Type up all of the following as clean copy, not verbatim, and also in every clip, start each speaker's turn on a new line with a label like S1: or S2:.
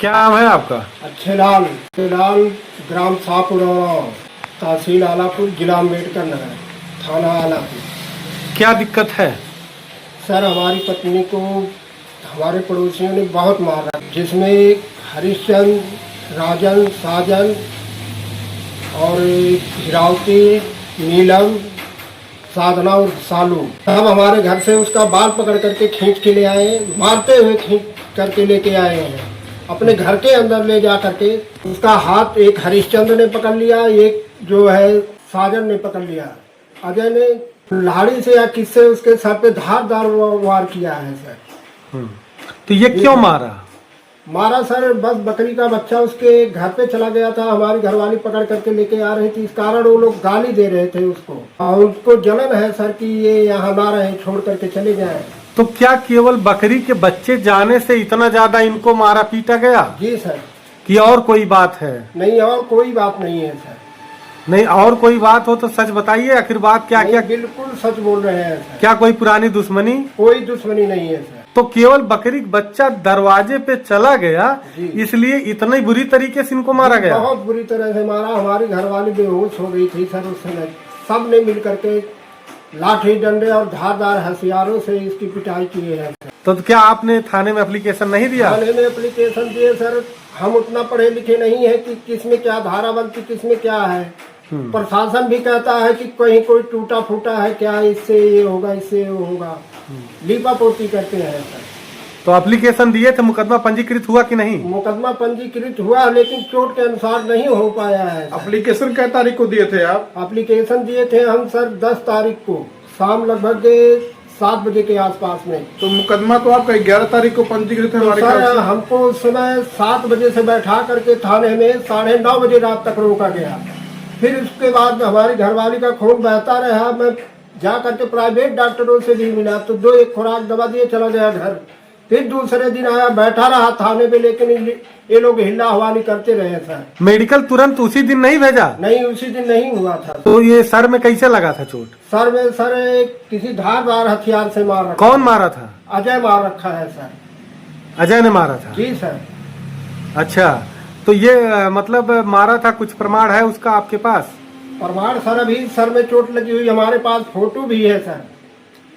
S1: क्या नाम है आपका?
S2: अच्छेलाल अच्छेलाल, ग्राम शाहपुरा, तहसील आलापुर, जिला अम्बेडकर नगर, थाना आलापुर।
S1: क्या दिक्कत है?
S2: सर, हमारी पत्नी को हमारे पड़ोसियों ने बहुत मारा, जिसमें हरिश्चंद्र, राजन, साजन और हिरावती, नीलम, साधना और सालू। हम हमारे घर से उसका बाल पकड़ करके खींच के ले आए, मारते हुए खींच करके लेके आए हैं। अपने घर के अंदर ले जा करके उसका हाथ एक हरिश्चंद्र ने पकड़ लिया, एक जो है साजन ने पकड़ लिया। अजय ने लाड़ी से या किससे उसके सर पे धारदार वार किया है सर।
S1: तो ये क्यों मारा
S2: सर, बस बकरी का बच्चा उसके घर पे चला गया था, हमारी घरवाली पकड़ करके लेके आ रही थी, इस कारण वो लोग गाली दे रहे थे उसको, और उसको जलन है सर कि ये यहाँ ना रहे, छोड़ करके चले जाए।
S1: तो क्या केवल बकरी के बच्चे जाने से इतना ज्यादा इनको मारा पीटा गया?
S2: जी सर।
S1: कि और कोई बात है?
S2: नहीं, और कोई बात नहीं है सर।
S1: नहीं, और कोई बात हो तो सच बताइए, आखिर बात क्या? क्या
S2: बिल्कुल सच बोल रहे हैं सर।
S1: क्या कोई पुरानी दुश्मनी?
S2: कोई दुश्मनी नहीं है सर।
S1: तो केवल बकरी का बच्चा दरवाजे पे चला गया, इसलिए इतनी बुरी तरीके से इनको मारा गया?
S2: बहुत बुरी तरह से मारा। हमारी घरवाली बेहोश हो गई थी सर उस समय। सब ने मिल करके लाठी डंडे और धारदार हथियारों से इसकी पिटाई की है।
S1: तो क्या आपने थाने में एप्लीकेशन नहीं दिया?
S2: थाने में एप्लीकेशन दिए सर। हम उतना पढ़े लिखे नहीं है कि किसमें क्या धारा बनती, किसमें क्या है। प्रशासन भी कहता है कि कहीं कोई टूटा फूटा है क्या, इससे ये होगा, इससे वो होगा, लीपा पोती करते हैं सर।
S1: तो एप्लीकेशन दिए थे, मुकदमा पंजीकृत हुआ कि नहीं?
S2: मुकदमा पंजीकृत हुआ, लेकिन चोट के अनुसार नहीं हो पाया है।
S3: एप्लीकेशन कै तारीख को दिए थे आप?
S2: एप्लीकेशन दिए थे हम सर 10 तारीख को शाम लगभग 7 बजे के आसपास में।
S3: तो मुकदमा तो आपका 11 तारीख को पंजीकृत है हमारे
S2: सर, हमको उस समय 7 बजे से बैठा करके थाने में 9:30 बजे रात तक रोका गया। फिर उसके बाद हमारी घरवाली का खून बहता रहा। मैं जा करके प्राइवेट डॉक्टरों से भी मिला तो 2-1 खुराक दवा दिए, चला गया घर। फिर दूसरे दिन आया, बैठा रहा थाने पे, लेकिन ये लोग हिला हवाली करते रहे सर।
S1: मेडिकल तुरंत उसी दिन नहीं भेजा?
S2: नहीं, उसी दिन नहीं हुआ था।
S1: तो ये सर में कैसे लगा था चोट?
S2: सर में सर किसी धारदार हथियार से मार रखा।
S1: कौन मारा था?
S2: अजय मार रखा है सर।
S1: अजय ने मारा था?
S2: जी सर।
S1: अच्छा, तो ये मतलब मारा था, कुछ प्रमाण है उसका आपके पास?
S2: प्रमाण सर, अभी सर में चोट लगी हुई हमारे पास फोटो भी है सर।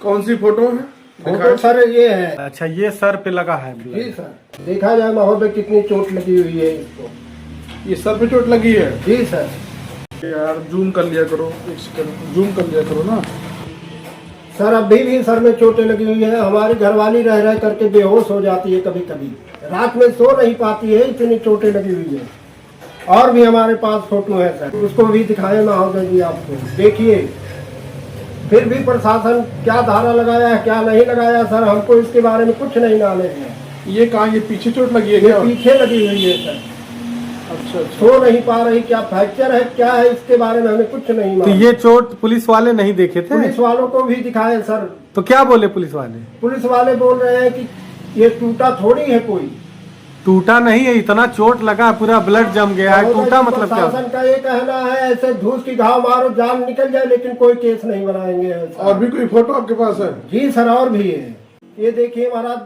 S3: कौन सी फोटो है?
S2: फोटो सर ये है।
S1: अच्छा, ये सर पे लगा है?
S2: जी सर। देखा जाए महोदय कितनी चोट लगी हुई है इसको।
S3: ये सर पे चोट लगी है?
S2: जी सर।
S3: यार जूम कर लिया करो, एक सेकंड जूम कर लिया करो ना
S2: सर। अभी भी सर में चोटें लगी हुई है। हमारी घरवाली रह रह करके बेहोश हो जाती है, कभी कभी रात में सो नहीं पाती है, इतनी चोटें लगी हुई है। और भी हमारे पास फोटो है सर, उसको भी दिखाए महोदय जी आपको, देखिए। फिर भी प्रशासन क्या धारा लगाया है, क्या नहीं लगाया सर, हमको इसके बारे में कुछ नहीं नॉलेज है।
S3: ये कहाँ, ये पीछे चोट लगी है
S2: ये
S3: क्या?
S2: पीछे लगी हुई है सर।
S3: अच्छा,
S2: सो नहीं पा रही, क्या फ्रैक्चर है, क्या है, इसके बारे में हमें कुछ नहीं
S1: तो
S2: मालूम।
S1: ये चोट पुलिस वाले नहीं देखे थे?
S2: पुलिस वालों को भी दिखाए सर।
S1: तो क्या बोले पुलिस वाले?
S2: पुलिस वाले बोल रहे हैं कि ये टूटा थोड़ी है, कोई
S1: टूटा नहीं है, इतना चोट लगा, पूरा ब्लड जम गया है, टूटा मतलब क्या?
S2: प्रशासन का ये कहना है ऐसे धूस की घाव मारो जान निकल जाए, लेकिन कोई केस नहीं बनाएंगे।
S3: और भी कोई फोटो आपके पास है?
S2: जी सर, और भी है। ये देखिए महाराज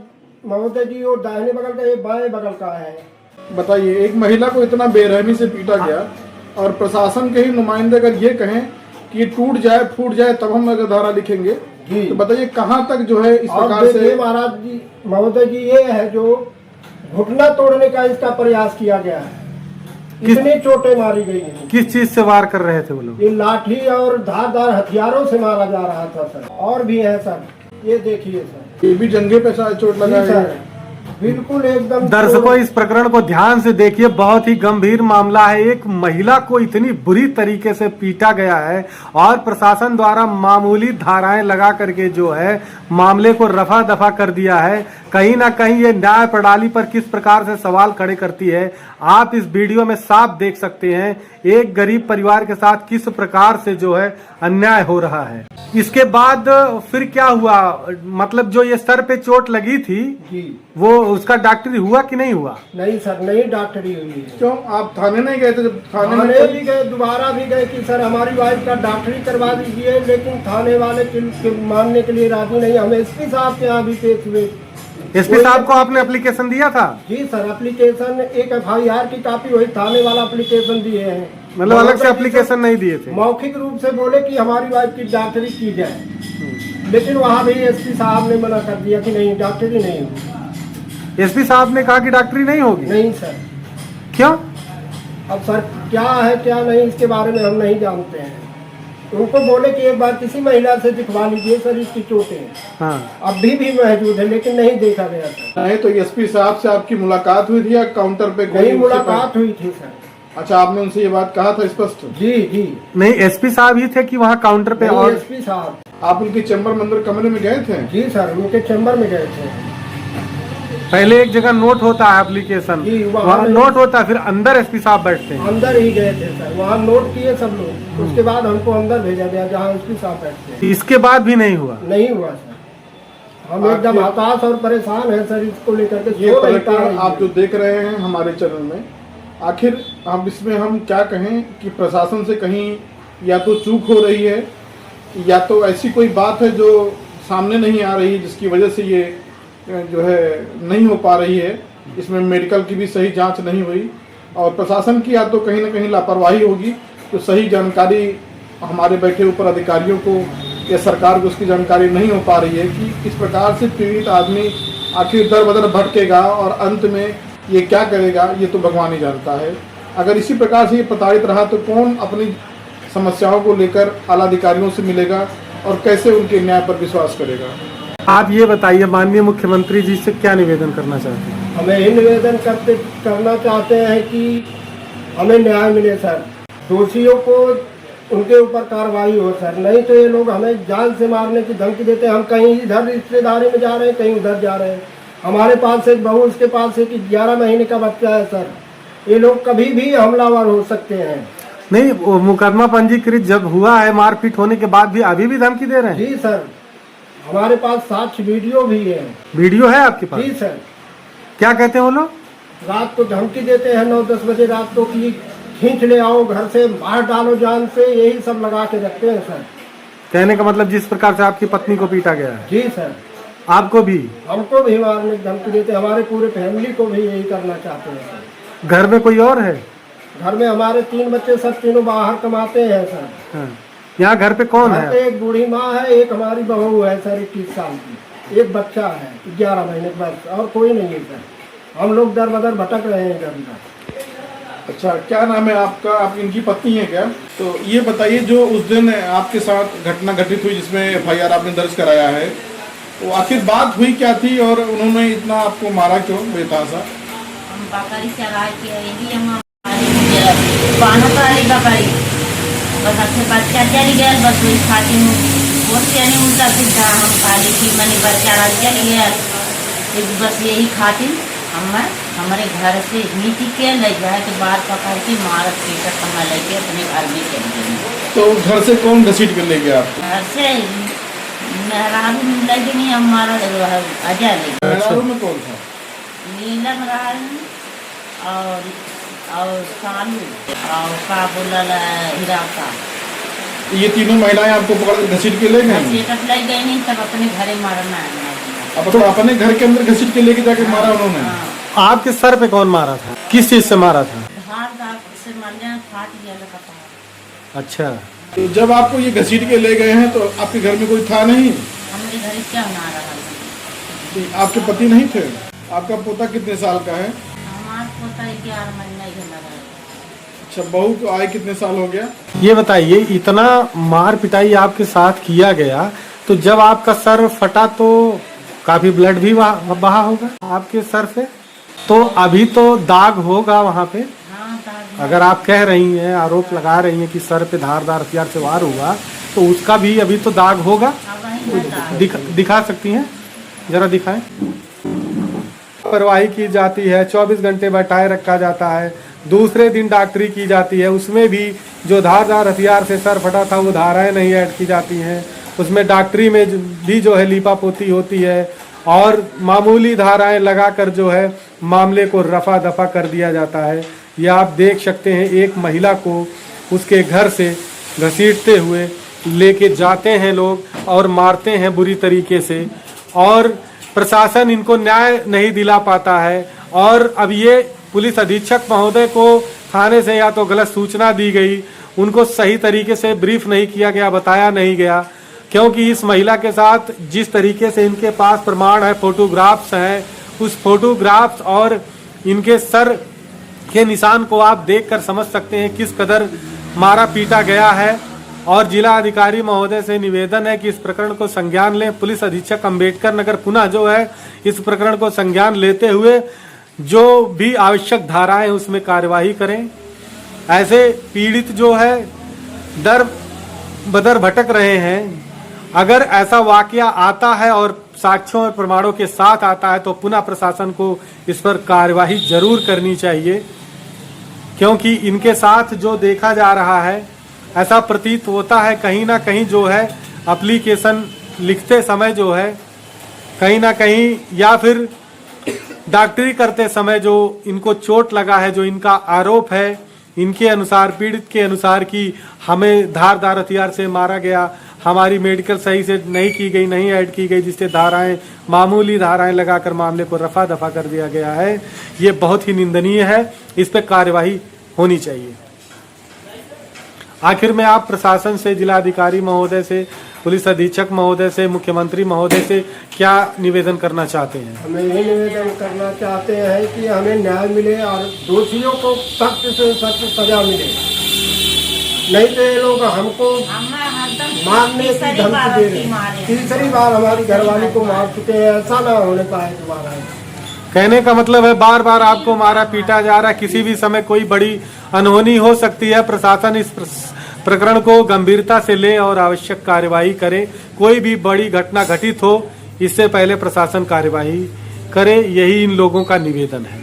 S2: महोदय जी, वो दाहिने बगल का, ये बाएं बगल का है।
S3: बताइए, एक महिला को इतना बेरहमी से पीटा गया और प्रशासन के ही नुमाइंदे अगर ये कहें कि टूट जाए फूट जाए तब हम अगर धारा लिखेंगे, तो बताइए कहाँ तक जो है इस प्रकार से?
S2: महाराज जी महोदय जी, ये है जो घुटना तोड़ने का इसका प्रयास किया गया है। इतनी चोटें मारी गई हैं।
S1: किस चीज से वार कर रहे थे वो लोग?
S2: ये लाठी और धारदार हथियारों से मारा जा रहा था सर। और भी है सर, ये देखिए सर।
S3: ये भी जंघे पे शायद चोट लगा है।
S2: बिल्कुल एकदम।
S1: दर्शकों, इस प्रकरण को ध्यान से देखिए, बहुत ही गंभीर मामला है। एक महिला को इतनी बुरी तरीके से पीटा गया है और प्रशासन द्वारा मामूली धाराएं लगा करके जो है मामले को रफा दफा कर दिया है। कहीं ना कहीं ये न्याय प्रणाली पर किस प्रकार से सवाल खड़े करती है, आप इस वीडियो में साफ देख सकते हैं। एक गरीब परिवार के साथ किस प्रकार से जो है अन्याय हो रहा है। इसके बाद फिर क्या हुआ? मतलब जो ये सर पे चोट लगी थी
S2: जी,
S1: वो उसका डॉक्टरी हुआ कि नहीं हुआ?
S2: नहीं सर, नहीं डॉक्टरी हुई है।
S3: क्यों आप थाने नहीं गए थे? जब थाने में
S2: भी गए, दोबारा भी गए कि सर हमारी वाइफ का डॉक्टरी करवा दीजिए, लेकिन थाने वाले मानने के लिए राजी नहीं। हम एसपी साहब के यहाँ भी पेश हुए।
S1: एसपी साहब को आपने एप्लीकेशन दिया था?
S2: जी सर, एप्लीकेशन एक FIR की कॉपी वही थाने वाला एप्लीकेशन दिए हैं।
S1: मतलब अलग से एप्लीकेशन नहीं दिए थे?
S2: मौखिक रूप से बोले कि हमारी वाइफ की डॉक्टरी की जाए, लेकिन वहाँ भी एसपी साहब ने मना कर दिया कि नहीं, डॉक्टरी नहीं होगी।
S1: एसपी साहब ने कहा कि डॉक्टरी नहीं होगी?
S2: नहीं सर।
S1: क्यों? अब
S2: सर क्या है क्या नहीं इसके बारे में हम नहीं जानते हैं। उनको बोले कि एक बार किसी महिला से दिखवा लीजिए सर, इसकी चोटें
S1: हाँ
S2: अभी भी मौजूद है, लेकिन नहीं देखा गया सर।
S3: नहीं तो एसपी साहब से आपकी मुलाकात हुई थी या काउंटर पे
S2: नहीं मुलाकात हुई थी सर।
S3: अच्छा, आपने उनसे ये बात कहा था स्पष्ट?
S2: जी जी।
S1: नहीं, एसपी साहब ही थे कि वहाँ काउंटर पे? और
S2: एसपी साहब।
S3: आप उनके चैम्बर में अंदर कमरे में गए थे?
S2: जी सर, उनके चैम्बर में गए थे।
S1: पहले एक जगह नोट होता है एप्लीकेशन, वहाँ नोट होता है, फिर अंदर एसपी साहब बैठते हैं?
S2: अंदर ही गए थे सर, वहाँ नोट किए सब लोग, उसके बाद हमको अंदर भेजा गया जहाँ एसपी साहब बैठते हैं।
S1: इसके बाद भी नहीं हुआ?
S2: नहीं हुआ सर। हम एकदम हताश और परेशान हैं सर इसको लेकर के।
S3: ये कलेक्टर आप जो देख रहे हैं हमारे चैनल में, आखिर अब इसमें हम क्या कहें कि प्रशासन से कहीं या तो चूक हो रही है या तो ऐसी कोई बात है जो सामने नहीं आ रही जिसकी वजह से ये जो है नहीं हो पा रही है। इसमें मेडिकल की भी सही जांच नहीं हुई और प्रशासन की या तो कहीं ना कहीं लापरवाही होगी, तो सही जानकारी हमारे बैठे ऊपर अधिकारियों को या सरकार को उसकी जानकारी नहीं हो पा रही है कि किस प्रकार से पीड़ित आदमी आखिर दर बदर भटकेगा और अंत में ये क्या करेगा, ये तो भगवान ही जानता है। अगर इसी प्रकार से ये प्रताड़ित रहा तो कौन अपनी समस्याओं को लेकर आला अधिकारियों से मिलेगा और कैसे उनके न्याय पर विश्वास करेगा?
S1: आप ये बताइए, माननीय मुख्यमंत्री जी से क्या निवेदन करना चाहते हैं?
S2: हमें ये निवेदन करना चाहते हैं कि हमें न्याय मिले सर, दोषियों को उनके ऊपर कार्रवाई हो सर, नहीं तो ये लोग हमें जान से मारने की धमकी देते हैं। हम कहीं इधर रिश्तेदारी में जा रहे हैं, कहीं उधर जा रहे हैं। हमारे पास एक बहू, उसके पास एक 11 महीने का बच्चा है सर। ये लोग कभी भी हमलावर हो सकते हैं।
S1: नहीं, वो मुकदमा पंजीकृत जब हुआ है, मारपीट होने के बाद भी अभी भी धमकी दे रहे हैं?
S2: जी सर, हमारे पास साक्ष्य वीडियो भी है।
S1: वीडियो है आपके पास?
S2: जी सर।
S1: क्या कहते हैं वो लोग?
S2: रात को धमकी देते हैं 9-10 बजे रात को कि खींच ले आओ घर से, मार डालो जान से, यही सब लगा के रखते हैं सर।
S1: कहने का मतलब जिस प्रकार से आपकी पत्नी को पीटा गया है?
S2: जी सर।
S1: आपको भी?
S2: हमको भी मारने की धमकी देते हैं, हमारे पूरे फैमिली को भी यही करना चाहते हैं सर।
S1: घर में कोई और है?
S2: घर में हमारे 3 बच्चे, सब तीनों बाहर कमाते हैं सर।
S1: हाँ। यहाँ घर पे कौन
S2: घर पे
S1: है?
S2: एक बूढ़ी माँ है, एक हमारी बहू है सर 21 साल की, एक बच्चा है 11 महीने का बस, और कोई नहीं है सर। हम लोग दर बदर भटक रहे हैं इधर उधर।
S3: अच्छा, क्या नाम है आपका? आप इनकी पत्नी है क्या? तो ये बताइए, जो उस दिन आपके साथ घटना घटित हुई जिसमें FIR आपने दर्ज कराया है, तो आखिर बात हुई क्या थी और उन्होंने इतना आपको मारा क्यों बेतहाशा?
S4: हम बकरी चरा के यही हम पाना पाली बकरी, बस अच्छे बच्चा चल गया, बस वही खाती हूँ बोलते नहीं उल्टा सीधा हम पाली की मैंने बच्चा चल गया, बस यही खाती हमारे घर से नीति के ले जाए के बाद पकड़ के मार पीटर कमा लेके अपने घर में चल गए।
S3: तो घर से कौन घसीट कर ले गया आपको?
S4: घर से मेहरारू लगे नहीं, हमारा अजय ले गया।
S3: मेहरारू में कौन था?
S4: नीलम रानी और सालू और का बोला हीरा का।
S3: ये तीनों महिलाएं आपको पकड़ कर घसीट के ले गए?
S4: घसीट ले गए नहीं, तब अपने घरे मारना है।
S3: अब तो अपने घर के अंदर घसीट के लेके जाके मारा उन्होंने?
S1: आपके सर पे कौन मारा था? किस चीज से मारा था?
S4: धार से मारने फाट गया कपार।
S1: अच्छा,
S3: तो जब आपको ये घसीट के ले गए हैं तो आपके घर में कोई था नहीं?
S4: हमारे घर क्या ना रहा।
S3: आपके पति नहीं थे? आपका पोता कितने साल का है?
S4: हमारा पोता 11 महीने का लगा।
S3: अच्छा, बहू को आए कितने साल हो गया?
S1: ये बताइए, इतना मार पिटाई आपके साथ किया गया, तो जब आपका सर फटा तो काफी ब्लड भी बहा होगा आपके सर से, तो अभी तो दाग होगा वहाँ पे?
S4: हाँ,
S1: अगर आप कह रही हैं, आरोप लगा रही हैं कि सर पे धारदार हथियार से वार हुआ, तो उसका भी अभी तो दाग होगा। दिखा सकती हैं? जरा दिखाएं। लापरवाही की जाती है, 24 घंटे बैठाए रखा जाता है, दूसरे दिन डॉक्टरी की जाती है, उसमें भी जो धारदार हथियार से सर फटा था वो धाराएं नहीं ऐड की जाती हैं, उसमें डॉक्टरी में भी जो है लीपापोती होती है और मामूली धाराएं लगाकर जो है मामले को रफा दफा कर दिया जाता है। यह आप देख सकते हैं, एक महिला को उसके घर से घसीटते हुए लेके जाते हैं लोग और मारते हैं बुरी तरीके से, और प्रशासन इनको न्याय नहीं दिला पाता है। और अब ये पुलिस अधीक्षक महोदय को थाने से या तो गलत सूचना दी गई, उनको सही तरीके से ब्रीफ नहीं किया गया, बताया नहीं गया, क्योंकि इस महिला के साथ जिस तरीके से इनके पास प्रमाण है, फोटोग्राफ्स हैं, उस फोटोग्राफ्स और इनके सर के निशान को आप देखकर समझ सकते हैं किस कदर मारा पीटा गया है। और जिला अधिकारी महोदय से निवेदन है कि इस प्रकरण को संज्ञान लें। पुलिस अधीक्षक अंबेडकर नगर पुनः जो है इस प्रकरण को संज्ञान लेते हुए जो भी आवश्यक धाराएं उसमें कार्यवाही करें। ऐसे पीड़ित जो है दर बदर भटक रहे हैं। अगर ऐसा वाकया आता है और साक्ष्यों और प्रमाणों के साथ आता है तो पुनः प्रशासन को इस पर कार्यवाही जरूर करनी चाहिए, क्योंकि इनके साथ जो देखा जा रहा है ऐसा प्रतीत होता है कहीं ना कहीं जो है एप्लीकेशन लिखते समय जो है कहीं ना कहीं या फिर डॉक्टरी करते समय जो इनको चोट लगा है, जो इनका आरोप है इनके अनुसार, पीड़ित के अनुसार कि हमें धारदार हथियार से मारा गया, हमारी मेडिकल सही से नहीं की गई, नहीं ऐड की गई, जिससे धाराएं मामूली धाराएं लगाकर मामले को रफा दफा कर दिया गया है। ये बहुत ही निंदनीय है, इस पर कार्यवाही होनी चाहिए। आखिर में आप प्रशासन से, जिलाधिकारी महोदय से, पुलिस अधीक्षक महोदय से, मुख्यमंत्री महोदय से क्या निवेदन करना चाहते हैं?
S2: हमें ये निवेदन करना चाहते हैं कि हमें न्याय मिले और दोषियों को सख्त से सख्त सजा मिले, नहीं तो ये लोग हमको मारने की धमकी दे रहे हैं। तीसरी बार हमारी घरवाली को मार चुके हैं, ऐसा ना होने पाए दोबारा।
S1: कहने का मतलब है बार बार आपको मारा पीटा जा रहा है, किसी भी समय कोई बड़ी अनहोनी हो सकती है। प्रशासन इस प्रकरण को गंभीरता से ले और आवश्यक कार्यवाही करे। कोई भी बड़ी घटना घटित हो इससे पहले प्रशासन कार्यवाही करे, यही इन लोगों का निवेदन है।